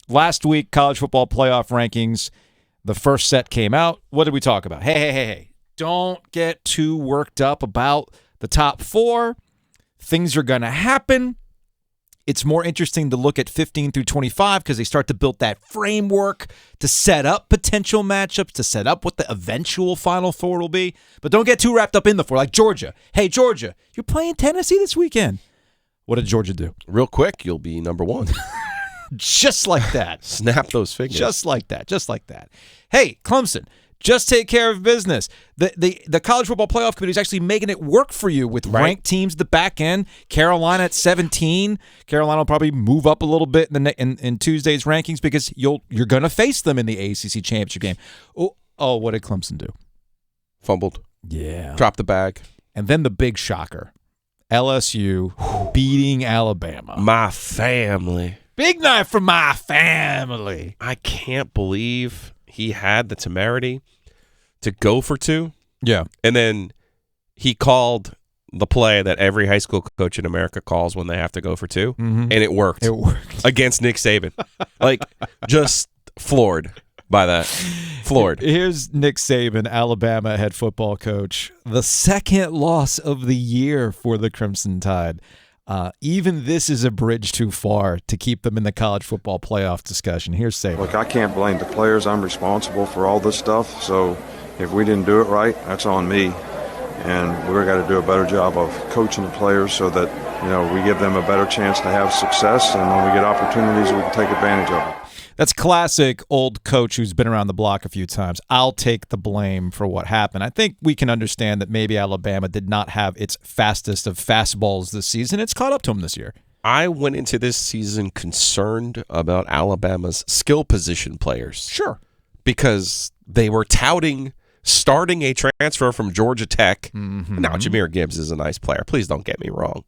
last week, college football playoff rankings, the first set came out. What did we talk about? Hey. Don't get too worked up about the top 4. Things are going to happen. It's more interesting to look at 15 through 25 because they start to build that framework to set up potential matchups, to set up what the eventual Final Four will be. But don't get too wrapped up in the 4. Like Georgia. Hey, Georgia, you're playing Tennessee this weekend. What did Georgia do? Real quick, you'll be number 1. Just like that. Snap those fingers. Just like that. Hey, Clemson. Just take care of business. The College Football Playoff Committee is actually making it work for you with ranked teams at the back end. Carolina at 17. Carolina will probably move up a little bit in Tuesday's rankings because you're going to face them in the ACC championship game. Oh, what did Clemson do? Fumbled. Yeah. Dropped the bag. And then the big shocker. LSU beating Alabama. My family. Big night for my family. I can't believe he had the temerity to go for 2. Yeah. And then he called the play that every high school coach in America calls when they have to go for 2. Mm-hmm. And it worked. It worked. Against Nick Saban. Like, just floored by that. Floored. Here's Nick Saban, Alabama head football coach. The second loss of the year for the Crimson Tide. Even this is a bridge too far to keep them in the college football playoff discussion. Here's Saban. Look, I can't blame the players. I'm responsible for all this stuff. So if we didn't do it right, that's on me. And we've got to do a better job of coaching the players so that, we give them a better chance to have success. And when we get opportunities, we can take advantage of it. That's classic old coach who's been around the block a few times. I'll take the blame for what happened. I think we can understand that maybe Alabama did not have its fastest of fastballs this season. It's caught up to them this year. I went into this season concerned about Alabama's skill position players. Sure. Because they were touting starting a transfer from Georgia Tech. Mm-hmm. Now, Jahmyr Gibbs is a nice player. Please don't get me wrong.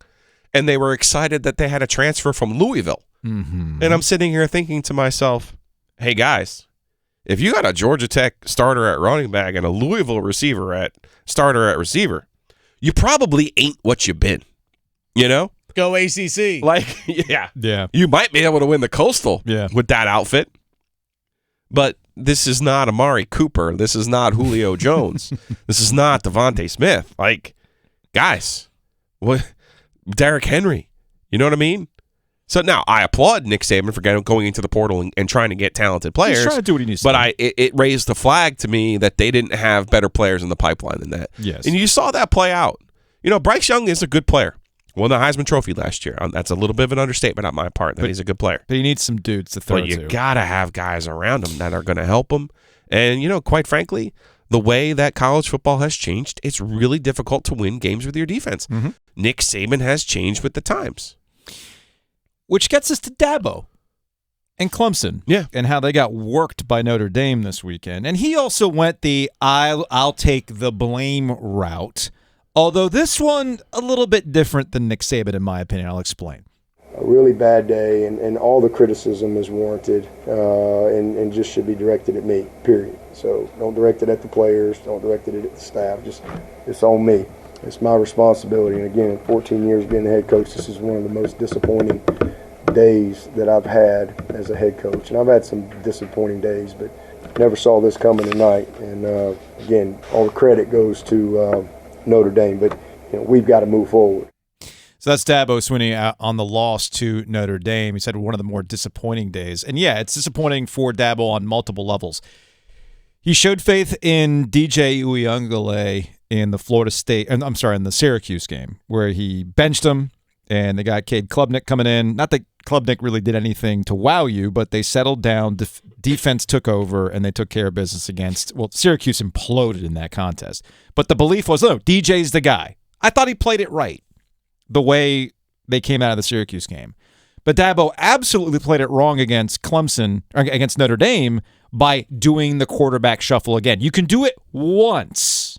And they were excited that they had a transfer from Louisville. Mm-hmm. And I'm sitting here thinking to myself, hey, guys, if you got a Georgia Tech starter at running back and a Louisville starter at receiver, you probably ain't what you've been, Go ACC. Like, yeah. You might be able to win the Coastal with that outfit. But this is not Amari Cooper. This is not Julio Jones. This is not Devontae Smith. Like, guys, what? Derrick Henry. You know what I mean? So now I applaud Nick Saban for going into the portal and trying to get talented players. He's trying to do what he needs to do. But it raised the flag to me that they didn't have better players in the pipeline than that. Yes. And you saw that play out. Bryce Young is a good player. Won the Heisman Trophy last year. That's a little bit of an understatement on my part that he's a good player. But he needs some dudes to throw to. But you got to have guys around him that are going to help him. And, quite frankly, the way that college football has changed, it's really difficult to win games with your defense. Mm-hmm. Nick Saban has changed with the times. Which gets us to Dabo and Clemson. Yeah. And how they got worked by Notre Dame this weekend. And he also went the I'll take the blame route. Although this one a little bit different than Nick Saban, in my opinion. I'll explain. A really bad day, and all the criticism is warranted and just should be directed at me, period. So don't direct it at the players, don't direct it at the staff. Just it's on me. It's my responsibility. And again, in 14 years being the head coach, this is one of the most disappointing days that I've had as a head coach. And I've had some disappointing days, but never saw this coming tonight. And again, all the credit goes to Notre Dame, but we've got to move forward. So that's Dabo Swinney on the loss to Notre Dame. He said one of the more disappointing days. And yeah, it's disappointing for Dabo on multiple levels. He showed faith in DJ Uiagalelei in the Syracuse game, where he benched him, and they got Cade Klubnik coming in. Not that Klubnik really did anything to wow you, but they settled down, defense took over, and they took care of business against, Syracuse imploded in that contest. But the belief was, DJ's the guy. I thought he played it right, the way they came out of the Syracuse game. But Dabo absolutely played it wrong against Clemson, or against Notre Dame, by doing the quarterback shuffle again. You can do it once.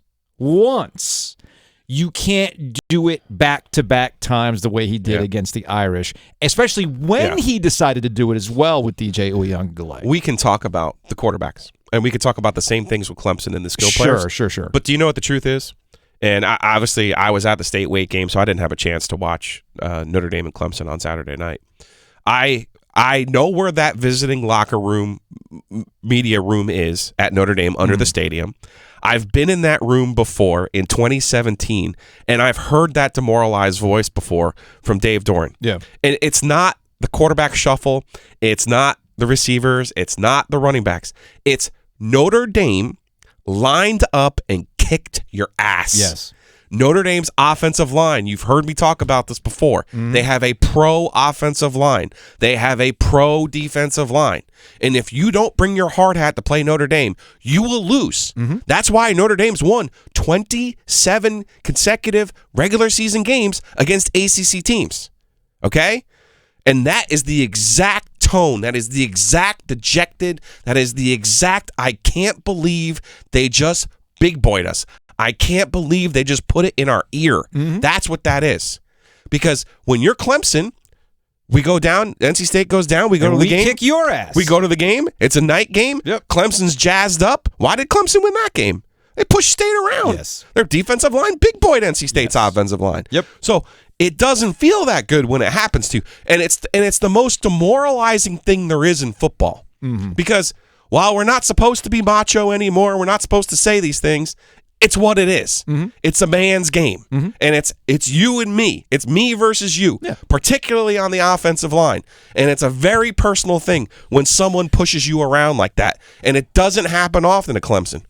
You can't do it back-to-back times the way he did against the Irish, especially when he decided to do it as well with DJ Uiagalelei. We can talk about the quarterbacks, and we can talk about the same things with Clemson and the skill players. Sure. But do you know what the truth is? And I was at the state weight game, so I didn't have a chance to watch Notre Dame and Clemson on Saturday night. I I know where that visiting locker room, media room is at Notre Dame under the stadium. I've been in that room before in 2017, and I've heard that demoralized voice before from Dave Doran. Yeah. And it's not the quarterback shuffle. It's not the receivers. It's not the running backs. It's Notre Dame lined up and kicked your ass. Yes. Notre Dame's offensive line, you've heard me talk about this before. They have a pro offensive line. They have a pro defensive line. And if you don't bring your hard hat to play Notre Dame, you will lose. That's why Notre Dame's won 27 consecutive regular season games against ACC teams. Okay? And that is the exact tone. That is the exact dejected. That is the exact, I can't believe they just big boyed us. I can't believe they just put it in our ear. That's what that is. Because when you're Clemson, we go down, NC State goes down, we go to the game. We kick your ass. We go to the game. It's a night game. Yep. Clemson's jazzed up. Why did Clemson win that game? They pushed State around. Yes. Their defensive line big boyed NC State's offensive line. Yep. So it doesn't feel that good when it happens to you. And it's the most demoralizing thing there is in football. Because while we're not supposed to be macho anymore, we're not supposed to say these things, it's what it is. It's a man's game. And it's you and me. It's me versus you, particularly on the offensive line. And it's a very personal thing when someone pushes you around like that. And it doesn't happen often at Clemson.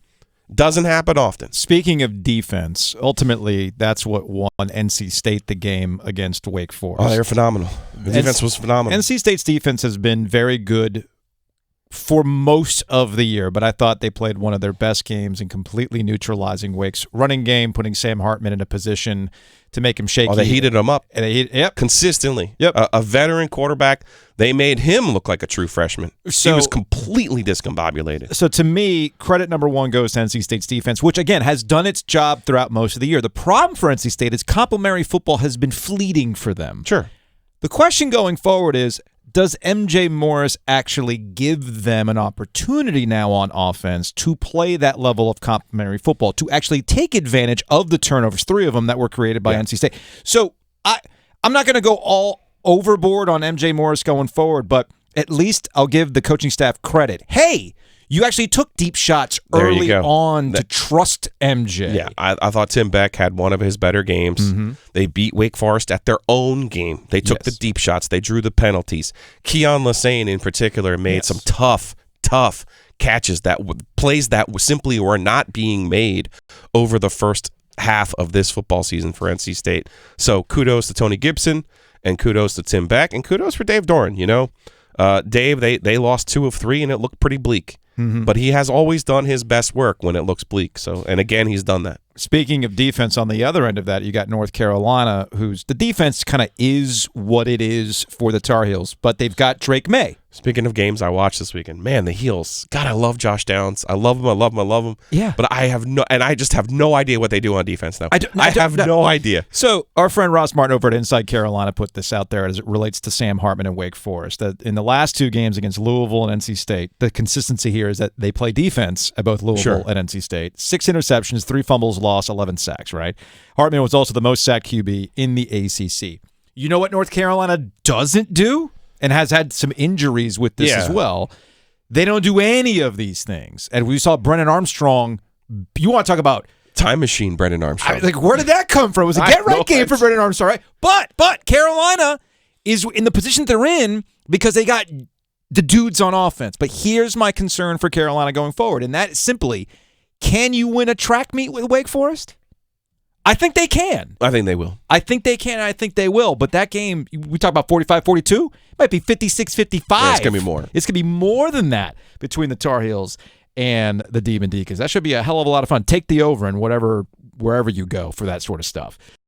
Doesn't happen often. Speaking of defense, ultimately, that's what won NC State the game against Wake Forest. Oh, they were phenomenal. The defense was phenomenal. NC State's defense has been very good for most of the year, but I thought they played one of their best games in completely neutralizing Wake's running game, putting Sam Hartman in a position to make him shaky. Oh, they heated him up. And yep. Consistently. Yep. A veteran quarterback. They made him look like a true freshman. He was completely discombobulated. So to me, credit number one goes to NC State's defense, which, again, has done its job throughout most of the year. The problem for NC State is complementary football has been fleeting for them. Sure. The question going forward is, does MJ Morris actually give them an opportunity now on offense to play that level of complementary football, to actually take advantage of the turnovers, 3 of them that were created by NC State? So I'm not going to go all overboard on MJ Morris going forward, but at least I'll give the coaching staff credit. Hey, you actually took deep shots early on to trust MJ. Yeah, I thought Tim Beck had one of his better games. They beat Wake Forest at their own game. They took the deep shots. They drew the penalties. Keon Lassane in particular made some tough catches, plays that simply were not being made over the first half of this football season for NC State. So kudos to Tony Gibson, and kudos to Tim Beck, and kudos for Dave Doran. Dave, they lost 2 of 3, and it looked pretty bleak. But he has always done his best work when it looks bleak. So, and again, he's done that. Speaking of defense, on the other end of that, you got North Carolina, who's the defense kind of is what it is for the Tar Heels, but they've got Drake May. Speaking of games I watched this weekend, man, the Heels. God, I love Josh Downs. I love him. Yeah. But I just have no idea what they do on defense now. I have no idea. So our friend Ross Martin over at Inside Carolina put this out there as it relates to Sam Hartman and Wake Forest. That in the last 2 games against Louisville and NC State, the consistency here is that they play defense at both Louisville and NC State. 6 interceptions, 3 fumbles lost, 11 sacks, right? Hartman was also the most sacked QB in the ACC. You know what North Carolina doesn't do? And has had some injuries with this as well. They don't do any of these things. And we saw Brennan Armstrong. You want to talk about time machine, Brennan Armstrong? Where did that come from? It was a get-right game for Brennan Armstrong, right? But Carolina is in the position they're in because they got the dudes on offense. But here's my concern for Carolina going forward, and that is simply, can you win a track meet with Wake Forest? I think they can. I think they will. I think they can. I think they will. But that game, we talk about 45-42, it might be 56-55. Yeah, it's going to be more. It's going to be more than that between the Tar Heels and the Demon Deacons. That should be a hell of a lot of fun. Take the over and wherever you go for that sort of stuff.